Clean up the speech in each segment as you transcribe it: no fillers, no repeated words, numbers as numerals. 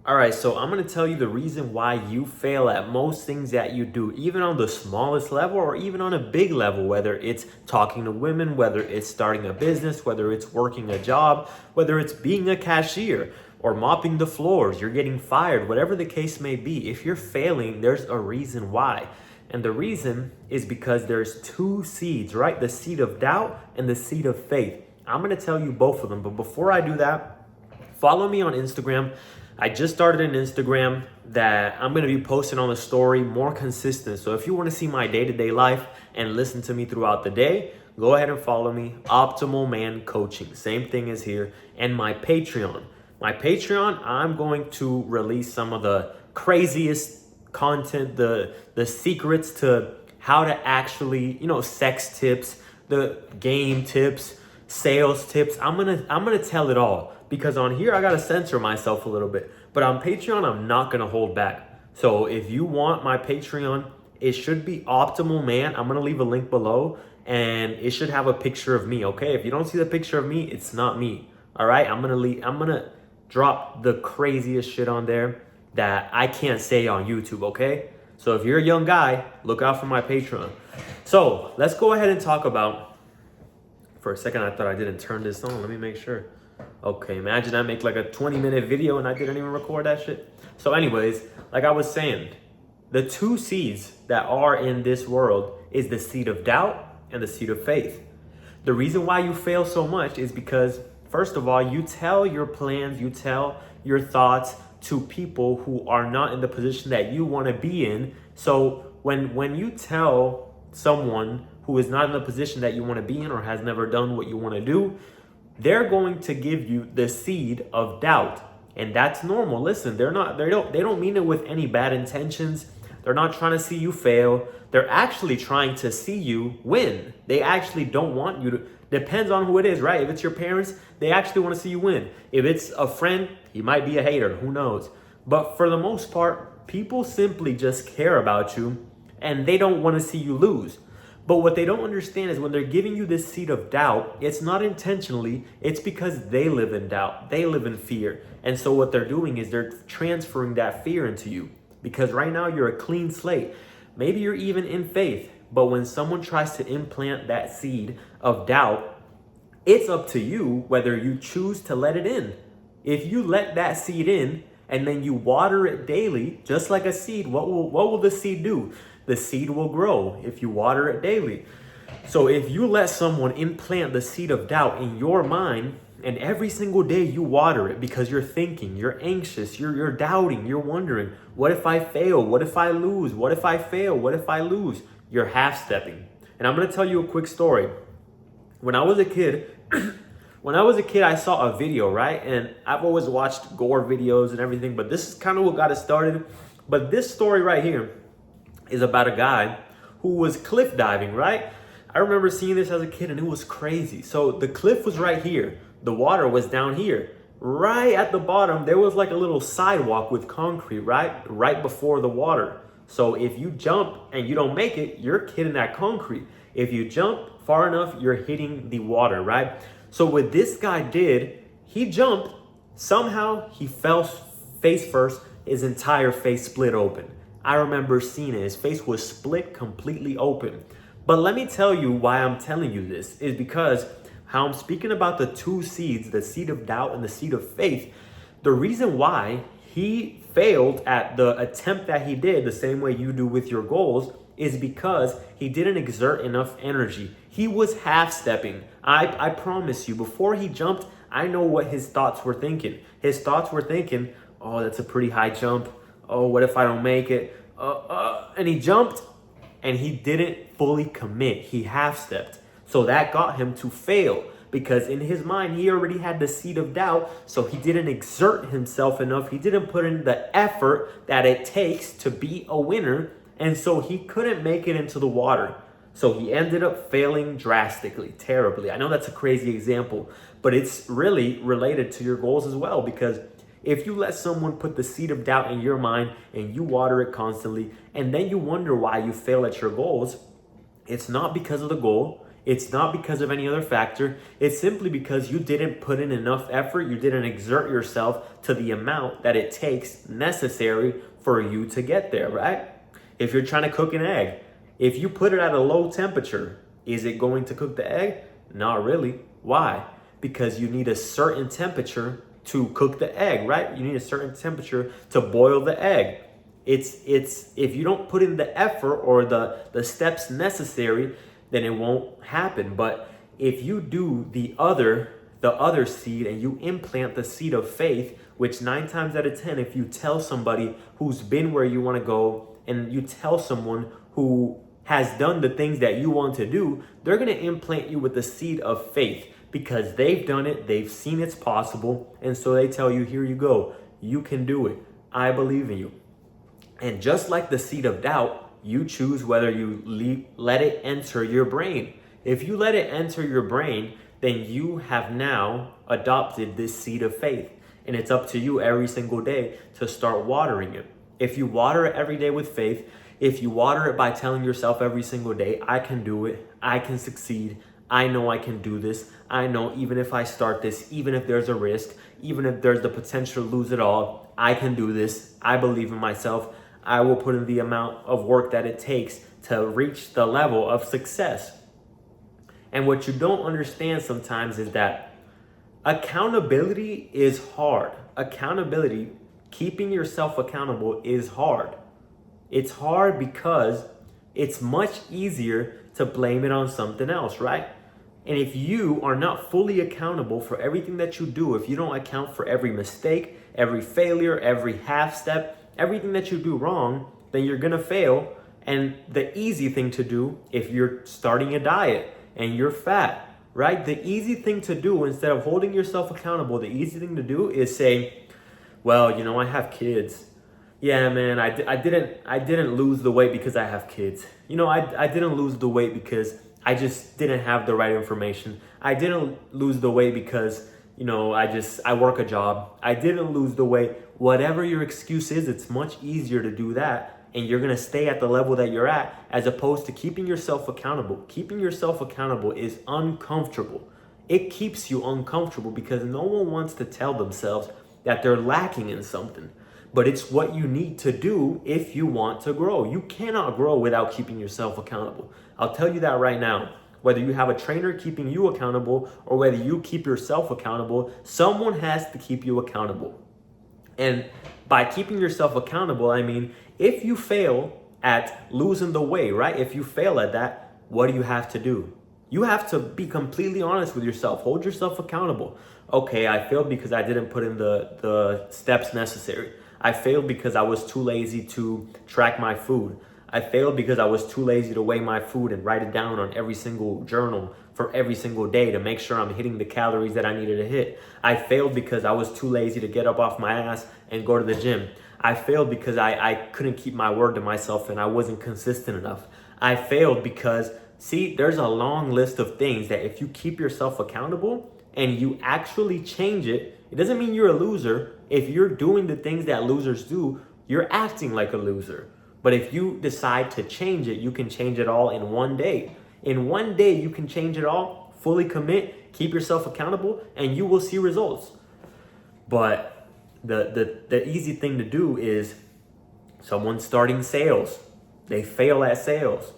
All right, so I'm going to tell you the reason why you fail at most things that you do, even on the smallest level or even on a big level, whether it's talking to women, whether it's starting a business, whether it's working a job, whether it's being a cashier or mopping the floors, you're getting fired, whatever the case may be. If you're failing, there's a reason why. And the reason is because there's two seeds, right? The seed of doubt and the seed of faith. I'm going to tell you both of them. But before I do that, follow me on Instagram. I just started an Instagram that I'm going to be posting on the story more consistent. So if you want to see my day-to-day life and listen to me throughout the day, go ahead and follow me. Optimal Man Coaching. Same thing is here. And my Patreon. My Patreon, I'm going to release some of the craziest content, the secrets to how to actually, sex tips, the game tips, sales tips. I'm gonna tell it all, because on here I gotta censor myself a little bit, but on Patreon I'm not gonna hold back. So if you want my Patreon, it should be Optimal Man. I'm gonna leave a link below, and it should have a picture of me. Okay, if you don't see the picture of me, it's not me. All right, I'm gonna drop the craziest shit on there that I can't say on YouTube. Okay, so if you're a young guy, look out for my Patreon. So let's go ahead and talk about. For a second, I thought I didn't turn this on. Let me make sure. Okay, imagine I make like a 20-minute video and I didn't even record that shit. So anyways, like I was saying, the two seeds that are in this world is the seed of doubt and the seed of faith. The reason why you fail so much is because, first of all, you tell your plans, you tell your thoughts to people who are not in the position that you want to be in. So when you tell someone who is not in the position that you want to be in or has never done what you want to do, they're going to give you the seed of doubt. And that's normal. Listen, they don't mean it with any bad intentions. They're not trying to see you fail. They're actually trying to see you win. They actually don't want you to. Depends on who it is, right? If it's your parents, they actually want to see you win. If it's a friend, he might be a hater, who knows? But for the most part, people simply just care about you and they don't want to see you lose. But what they don't understand is when they're giving you this seed of doubt, it's not intentionally, it's because they live in doubt, they live in fear. And so what they're doing is they're transferring that fear into you. Because right now you're a clean slate. Maybe you're even in faith, but when someone tries to implant that seed of doubt, it's up to you whether you choose to let it in. If you let that seed in and then you water it daily, just like a seed, what will the seed do? The seed will grow if you water it daily. So if you let someone implant the seed of doubt in your mind, and every single day you water it because you're thinking, you're anxious, you're doubting, you're wondering, what if I fail? What if I lose? What if I fail? What if I lose? You're half-stepping. And I'm going to tell you a quick story. When I was a kid, I saw a video, right? And I've always watched gore videos and everything, but this is kind of what got it started. But this story right here is about a guy who was cliff diving, right? I remember seeing this as a kid and it was crazy. So the cliff was right here. The water was down here. Right at the bottom, there was like a little sidewalk with concrete, right before the water. So if you jump and you don't make it, you're hitting that concrete. If you jump far enough, you're hitting the water, right? So what this guy did, he jumped, somehow he fell face first, his entire face split open. I remember seeing it. His face was split completely open. But let me tell you why I'm telling you this is because how I'm speaking about the two seeds, the seed of doubt and the seed of faith. The reason why he failed at the attempt that he did, the same way you do with your goals, is because he didn't exert enough energy. He was half-stepping. I promise you, before he jumped, I know what his thoughts were thinking. His thoughts were thinking, oh, that's a pretty high jump. Oh, what if I don't make it? And he jumped and he didn't fully commit. He half-stepped. So that got him to fail because in his mind, he already had the seed of doubt. So he didn't exert himself enough. He didn't put in the effort that it takes to be a winner. And so he couldn't make it into the water. So he ended up failing drastically, terribly. I know that's a crazy example, but it's really related to your goals as well, because if you let someone put the seed of doubt in your mind and you water it constantly, and then you wonder why you fail at your goals, it's not because of the goal. It's not because of any other factor. It's simply because you didn't put in enough effort. You didn't exert yourself to the amount that it takes necessary for you to get there, right? If you're trying to cook an egg, if you put it at a low temperature, is it going to cook the egg? Not really. Why? Because you need a certain temperature to cook the egg, right? You need a certain temperature to boil the egg. It's if you don't put in the effort or the steps necessary, then it won't happen. But if you do the other seed and you implant the seed of faith, which 9 times out of 10, if you tell somebody who's been where you want to go and you tell someone who has done the things that you want to do, they're going to implant you with the seed of faith because they've done it, they've seen it's possible, and so they tell you, here you go, you can do it, I believe in you. And just like the seed of doubt, you choose whether you let it enter your brain. If you let it enter your brain, then you have now adopted this seed of faith. And it's up to you every single day to start watering it. If you water it every day with faith, if you water it by telling yourself every single day, I can do it, I can succeed, I know I can do this, I know even if I start this, even if there's a risk, even if there's the potential to lose it all, I can do this, I believe in myself, I will put in the amount of work that it takes to reach the level of success. And what you don't understand sometimes is that accountability is hard. Accountability, keeping yourself accountable is hard. It's hard because it's much easier to blame it on something else, right? And if you are not fully accountable for everything that you do, if you don't account for every mistake, every failure, every half step, everything that you do wrong, then you're gonna fail. And the easy thing to do, if you're starting a diet and you're fat, right? The easy thing to do, instead of holding yourself accountable, the easy thing to do is say, well, I have kids. Yeah, man, I didn't lose the weight because I have kids. I didn't lose the weight because I just didn't have the right information. I didn't lose the weight because, I work a job. I didn't lose the weight. Whatever your excuse is, it's much easier to do that. And you're going to stay at the level that you're at, as opposed to keeping yourself accountable. Keeping yourself accountable is uncomfortable. It keeps you uncomfortable because no one wants to tell themselves that they're lacking in something. But it's what you need to do if you want to grow. You cannot grow without keeping yourself accountable. I'll tell you that right now. Whether you have a trainer keeping you accountable or whether you keep yourself accountable, someone has to keep you accountable. And by keeping yourself accountable, I mean, if you fail at losing the weight, right? If you fail at that, what do you have to do? You have to be completely honest with yourself. Hold yourself accountable. Okay, I failed because I didn't put in the steps necessary. I failed because I was too lazy to track my food. I failed because I was too lazy to weigh my food and write it down on every single journal for every single day to make sure I'm hitting the calories that I needed to hit. I failed because I was too lazy to get up off my ass and go to the gym. I failed because I couldn't keep my word to myself and I wasn't consistent enough. I failed because, see, there's a long list of things that if you keep yourself accountable and you actually change it, it doesn't mean you're a loser. If you're doing the things that losers do, you're acting like a loser. But if you decide to change it, you can change it all in one day. In one day, you can change it all, fully commit, keep yourself accountable, and you will see results. But the easy thing to do is someone starting sales. They fail at sales.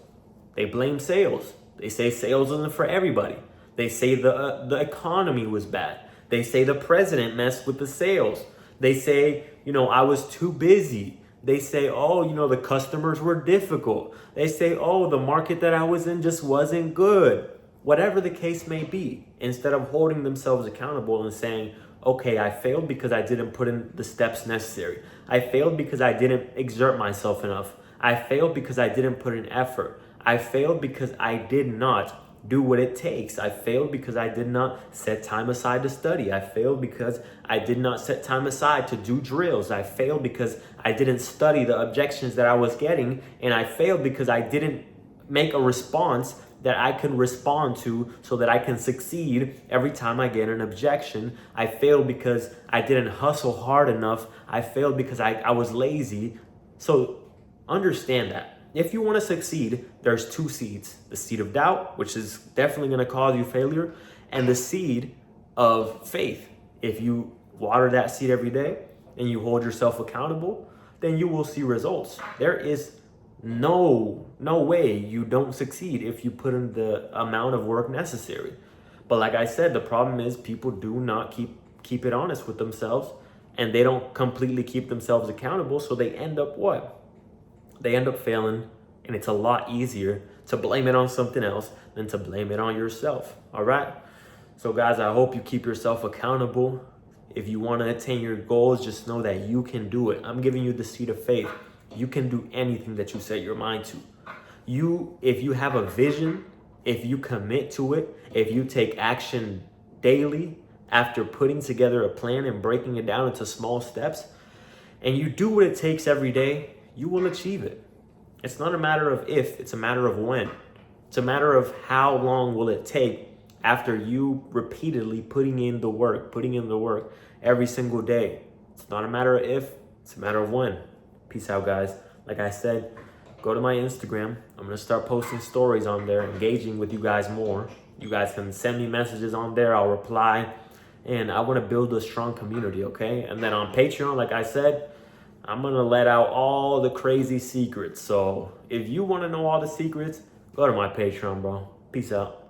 They blame sales. They say sales isn't for everybody. They say the economy was bad. They say the president messed with the sales. They say, I was too busy. They say, the customers were difficult. They say, the market that I was in just wasn't good. Whatever the case may be, instead of holding themselves accountable and saying, okay, I failed because I didn't put in the steps necessary. I failed because I didn't exert myself enough. I failed because I didn't put in effort. I failed because I did not do what it takes. I failed because I did not set time aside to study. I failed because I did not set time aside to do drills. I failed because I didn't study the objections that I was getting. And I failed because I didn't make a response that I can respond to so that I can succeed every time I get an objection. I failed because I didn't hustle hard enough. I failed because I was lazy. So understand that. if you want to succeed, there's two seeds: the seed of doubt, which is definitely going to cause you failure, and the seed of faith. If you water that seed every day and you hold yourself accountable, then you will see results. There is no way you don't succeed if you put in the amount of work necessary. But like I said, the problem is people do not keep it honest with themselves, and they don't completely keep themselves accountable. So they end up what? They end up failing, and it's a lot easier to blame it on something else than to blame it on yourself. All right? So guys, I hope you keep yourself accountable. If you want to attain your goals, just know that you can do it. I'm giving you the seed of faith. You can do anything that you set your mind to. If you have a vision, if you commit to it, if you take action daily after putting together a plan and breaking it down into small steps, and you do what it takes every day, you will achieve it. It's not a matter of if, it's a matter of when. It's a matter of how long will it take after you repeatedly putting in the work every single day. It's not a matter of if, it's a matter of when. Peace out, guys. Like I said, go to my Instagram. I'm going to start posting stories on there, engaging with you guys more. You guys can send me messages on there. I'll reply. And I want to build a strong community, okay? And then on Patreon, like I said, I'm going to let out all the crazy secrets. So if you want to know all the secrets, go to my Patreon, bro. Peace out.